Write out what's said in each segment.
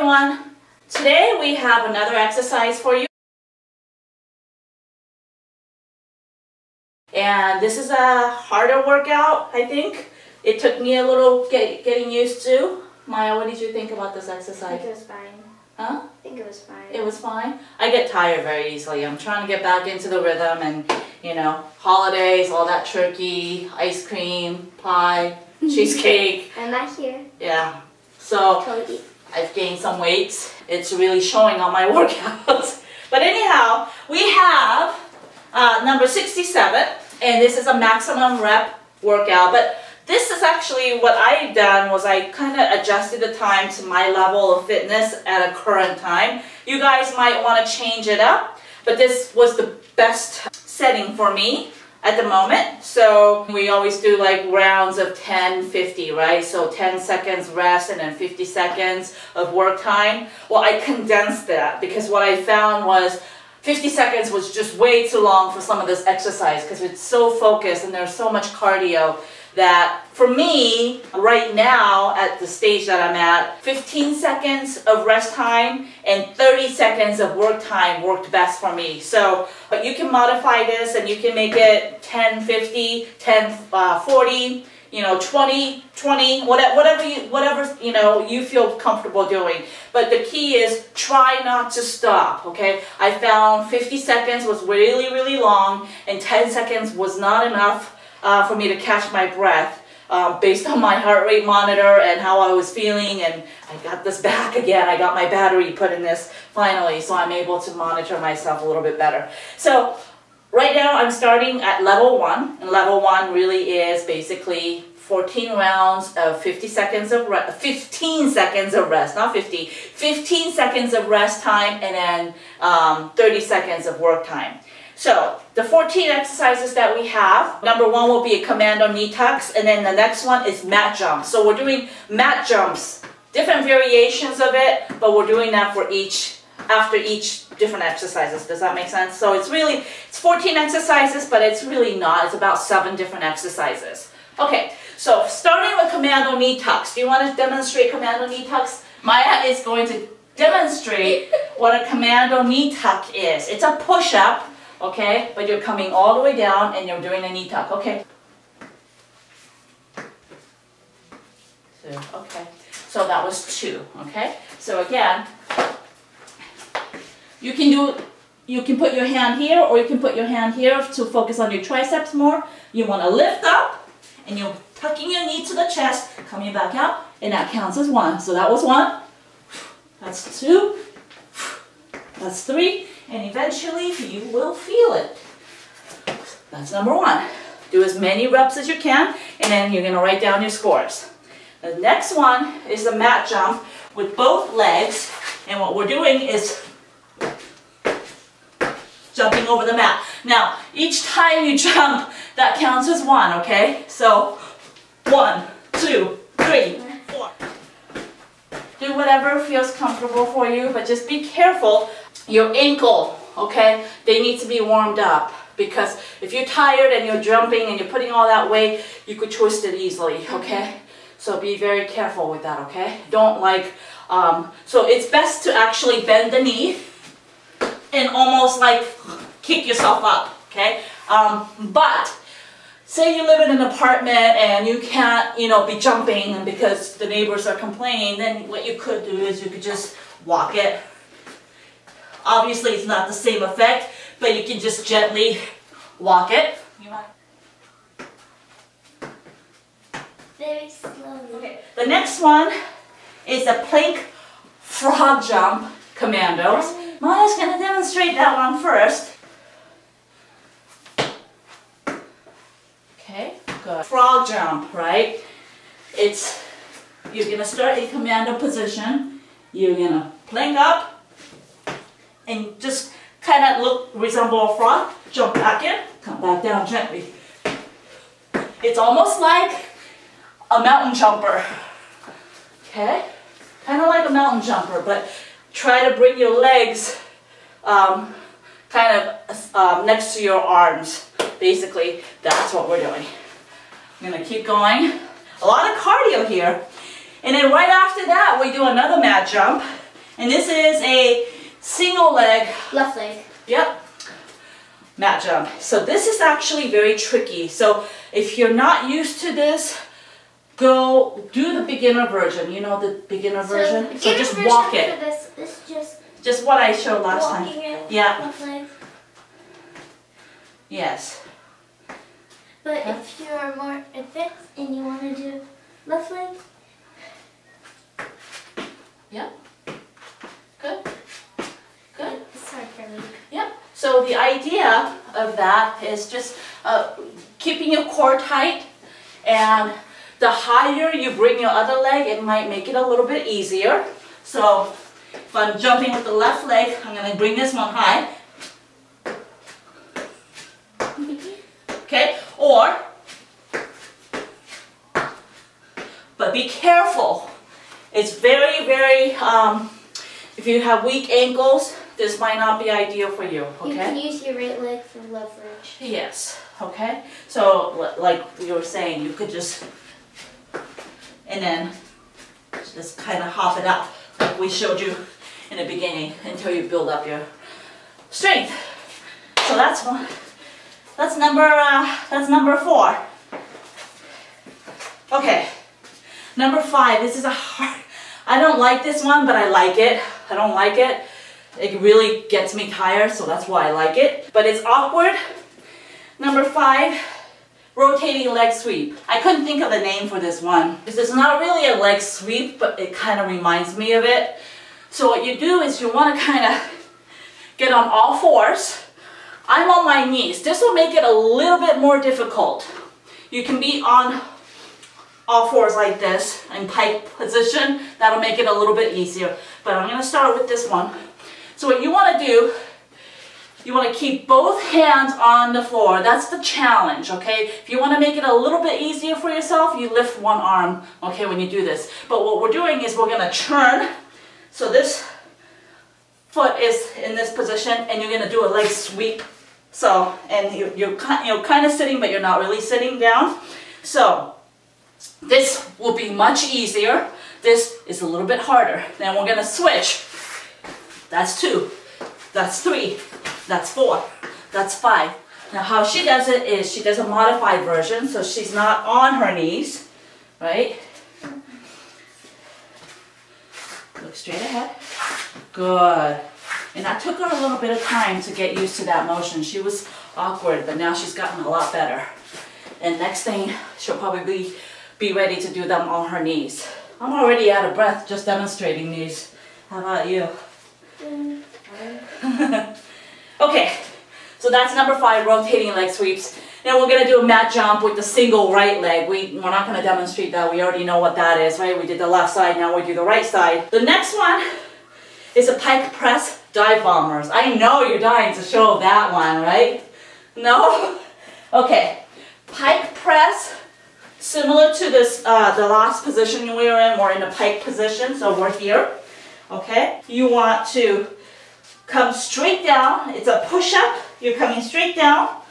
everyone. Today we have another exercise for you. And this is a harder workout, I think. It took me a little getting used to. Maya, what did you think about this exercise? I think it was fine. Huh? I think it was fine. It was fine? I get tired very easily. I'm trying to get back into the rhythm and, you know, holidays, all that turkey, ice cream, pie, cheesecake. I'm not here. Yeah. So Totally. I've gained some weight. It's really showing on my workouts. But anyhow, we have number 67, and this is a maximum rep workout. But this is actually what I've done was I kind of adjusted the time to my level of fitness at a current time. You guys might want to change it up, but this was the best setting for me at the moment. So we always do like rounds of 10, 50, right? So 10 seconds rest and then 50 seconds of work time. Well, I condensed that because what I found was 50 seconds was just way too long for some of this exercise because it's so focused and there's so much cardio that for me right now at the stage that I'm at, 15 seconds of rest time and 30 seconds of work time worked best for me. So, but you can modify this and you can make it 10, 50, 10, 40, you know, 20, 20, whatever you feel comfortable doing. But the key is try not to stop, okay? I found 50 seconds was really, really long and 10 seconds was not enough for me to catch my breath based on my heart rate monitor and how I was feeling, and I got this back again. I got my battery put in this finally, so I'm able to monitor myself a little bit better. So right now I'm starting at level 1, and level 1 really is basically 14 rounds of 50 seconds of 15 seconds of rest, not 50, 15 seconds of rest time and then 30 seconds of work time. So the 14 exercises that we have, number 1 will be a commando knee tucks, and then the next one is mat jumps. So we're doing mat jumps, different variations of it, but we're doing that for after each different exercises. Does that make sense? So it's 14 exercises, but it's really not. It's about 7 different exercises. Okay, so starting with commando knee tucks. Do you want to demonstrate commando knee tucks? Maya is going to demonstrate what a commando knee tuck is. It's a push-up. Okay, but you're coming all the way down and you're doing a knee tuck, okay? So that was 2, okay? So again, you can put your hand here or you can put your hand here to focus on your triceps more. You want to lift up and you're tucking your knee to the chest, coming back out, and that counts as 1. So that was 1, that's 2, that's 3. And eventually you will feel it. That's number 1. Do as many reps as you can, and then you're going to write down your scores. The next one is the mat jump with both legs, and what we're doing is jumping over the mat. Now, each time you jump, that counts as 1, okay? So, 1, 2, 3, 4. Do whatever feels comfortable for you, but just be careful. Your ankle, okay, they need to be warmed up because if you're tired and you're jumping and you're putting all that weight, you could twist it easily, okay? So be very careful with that, okay? Don't so it's best to actually bend the knee and almost like kick yourself up, okay? But say you live in an apartment and you can't, be jumping because the neighbors are complaining, then what you could do is you could just walk it. Obviously, it's not the same effect, but you can just gently walk it. Very slowly. Okay. The next one is a plank frog jump commandos. Maya's going to demonstrate that one first. Okay, good. Frog jump, right? You're going to start in commando position. You're going to plank up. And just kind of resemble a frog, jump back in, come back down gently. It's almost like a mountain jumper, okay? Kind of like a mountain jumper, but try to bring your legs kind of next to your arms. Basically, that's what we're doing. I'm gonna keep going. A lot of cardio here. And then right after that, we do another mat jump. And this is a single leg. Left leg. Yep. Mat jump. So this is actually very tricky. So if you're not used to this, go do the beginner version. You know the beginner version? So just walk it. For this just what I showed last time. It, yeah. left leg. Yes. But if you're more advanced and you want to do left leg. Yep. Good. Good. It's hard for me. Yep. So the idea of that is just keeping your core tight, and the higher you bring your other leg, it might make it a little bit easier. So if I'm jumping with the left leg, I'm going to bring this one high. Okay? Or, but be careful. It's very, very, if you have weak ankles, this might not be ideal for you, okay? You can use your right leg for leverage. Yes, okay? So, like you were saying, you could just, and then just kind of hop it up, like we showed you in the beginning, until you build up your strength. So that's one. That's number 4. Okay, number 5. This is a hard. I don't like this one, but I like it. I don't like it. It really gets me tired, so that's why I like it. But it's awkward. Number 5, rotating leg sweep. I couldn't think of a name for this one. This is not really a leg sweep, but it kind of reminds me of it. So what you do is you want to kind of get on all fours. I'm on my knees. This will make it a little bit more difficult. You can be on all fours like this in pike position. That'll make it a little bit easier. But I'm going to start with this one. So what you want to do, you want to keep both hands on the floor. That's the challenge, okay? If you want to make it a little bit easier for yourself, you lift one arm, okay, when you do this. But what we're doing is we're going to turn. So this foot is in this position, and you're going to do a leg sweep. So, and you're kind of sitting, but you're not really sitting down. So, this will be much easier. This is a little bit harder. Then we're going to switch. That's 2. That's 3. That's 4. That's 5. Now, how she does it is she does a modified version, so she's not on her knees, right? Look straight ahead. Good. And that took her a little bit of time to get used to that motion. She was awkward, but now she's gotten a lot better. And next thing, she'll probably be ready to do them on her knees. I'm already out of breath just demonstrating these. How about you? Okay, so that's number 5, rotating leg sweeps. Then we're going to do a mat jump with the single right leg. We're not going to demonstrate that. We already know what that is, right? We did the left side, now we do the right side. The next one is a pike press dive bombers. I know you're dying to show that one, right? No? Okay. Pike press, similar to this, the last position we were in. We're in a pike position, so we're here. Okay? You want to come straight down. It's a push-up. You're coming straight down.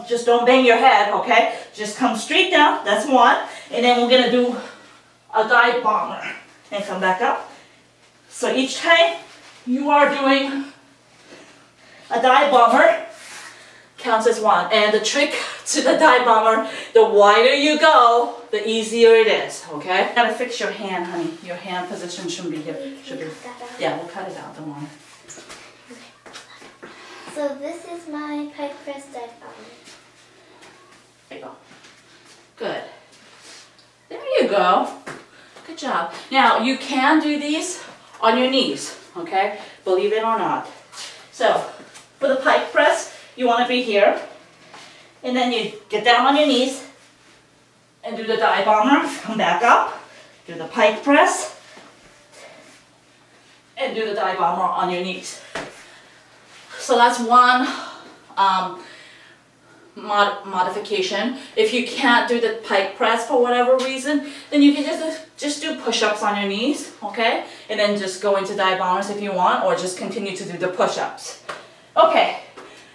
Just don't bang your head, okay? Just come straight down. That's one. And then we're gonna do a dive bomber and come back up. So each time you are doing a dive bomber, counts as 1. And the trick to the dive bomber, the wider you go, the easier it is, okay? You gotta fix your hand, honey. Your hand position shouldn't be here. Should be. Yeah, we'll cut it out, don't worry. So this is my pike press dive bomber. There you go. Good. There you go. Good job. Now, you can do these on your knees, okay? Believe it or not. So, for the pike press, you want to be here. And then you get down on your knees and do the dive bomber. Come back up. Do the pike press. And do the dive bomber on your knees. So that's one modification. If you can't do the pike press for whatever reason, then you can just do push-ups on your knees, okay? And then just go into dive bombers if you want, or just continue to do the push-ups. Okay,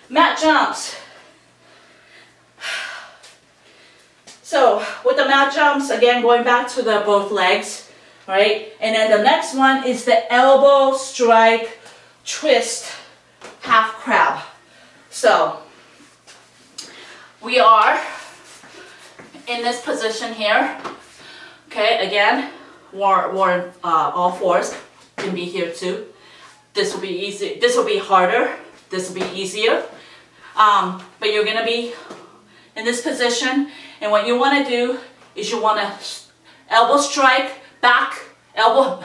mat jumps. So with the mat jumps, again, going back to the both legs, right? And then the next one is the elbow strike twist half crab. So we are in this position here. Okay, again, all fours can be here too. This will be easy. This will be harder. This will be easier. But you're gonna be in this position, and what you want to do is you want to elbow strike, back elbow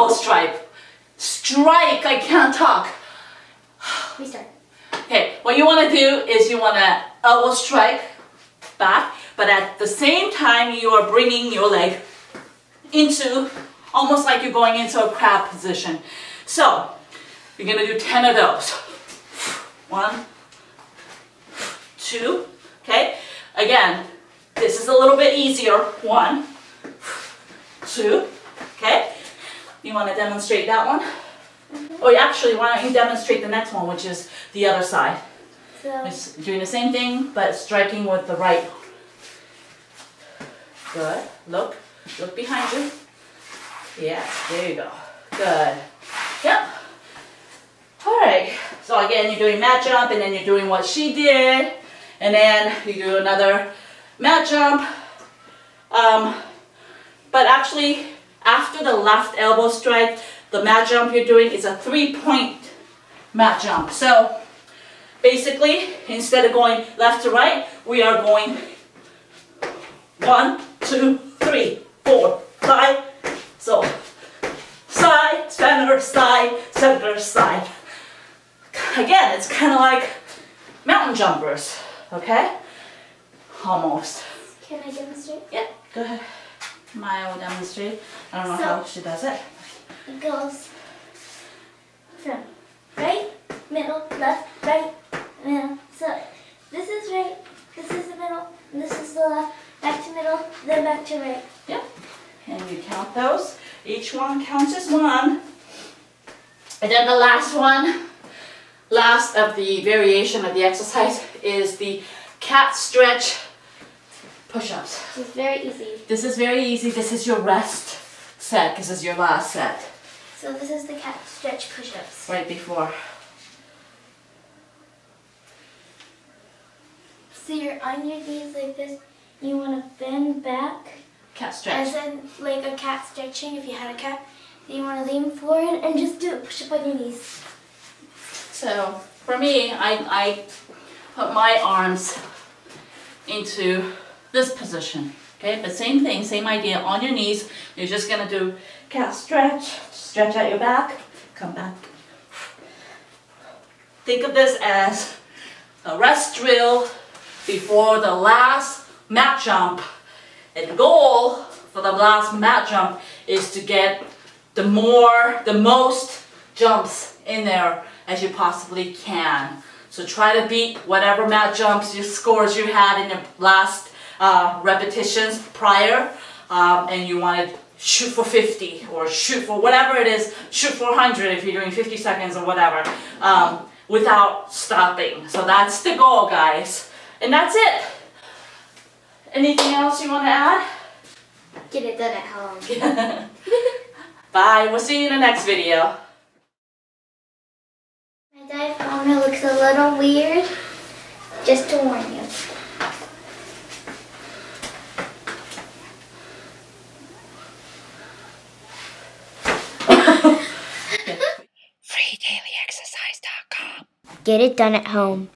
strike. Strike, I can't talk. Restart. Okay, what you want to do is you want to elbow strike back, but at the same time you are bringing your leg into, almost like you're going into a crab position. So, you're going to do 10 of those. 1, 2, okay? Again, this is a little bit easier. 1, 2, okay? You want to demonstrate that one? Or actually, why don't you demonstrate the next one, which is the other side. So, It's doing the same thing, but striking with the right. Good. Look behind you. Yes, there you go. Good. Yep. All right. So again, you're doing mat jump, and then you're doing what she did, and then you do another mat jump. But actually, after the left elbow strike, the mat jump you're doing is a 3-point mat jump. So basically, instead of going left to right, we are going 1, 2, 3, 4, 5. So side, center, side, center, side. Again, it's kind of like mountain jumpers, okay? Almost. can I demonstrate? Yeah, go ahead. Maya will demonstrate. I don't know So- how she does it. It goes from right, middle, left, right, middle. So this is right, this is the middle, and this is the left, back to middle, then back to right. Yep. And you count those. Each one counts as one. And then the last one, last of the variation of the exercise is the cat stretch push-ups. It's very easy. This is very easy. This is your rest set. This is your last set. So this is the cat stretch push-ups. Right before. So you're on your knees like this. You want to bend back, Cat stretch. as in like a cat stretching if you had a cat. Then you want to lean forward and just do a push-up on your knees. So for me, I put my arms into this position. Okay, but same thing, same idea. On your knees, you're just gonna do cat stretch, stretch out your back, come back. Think of this as a rest drill before the last mat jump. And the goal for the last mat jump is to get the most jumps in there as you possibly can. So try to beat whatever mat jumps, your scores you had in your last repetitions prior, and you want to shoot for 50 or shoot for whatever it is, shoot for 100 if you're doing 50 seconds or whatever, without stopping. So that's the goal, guys. And that's it. Anything else you want to add? Get it done at home. Bye. We'll see you in the next video. My diaphragm looks a little weird, just to warn you. FreeDailyExercise.com. Get it done at home.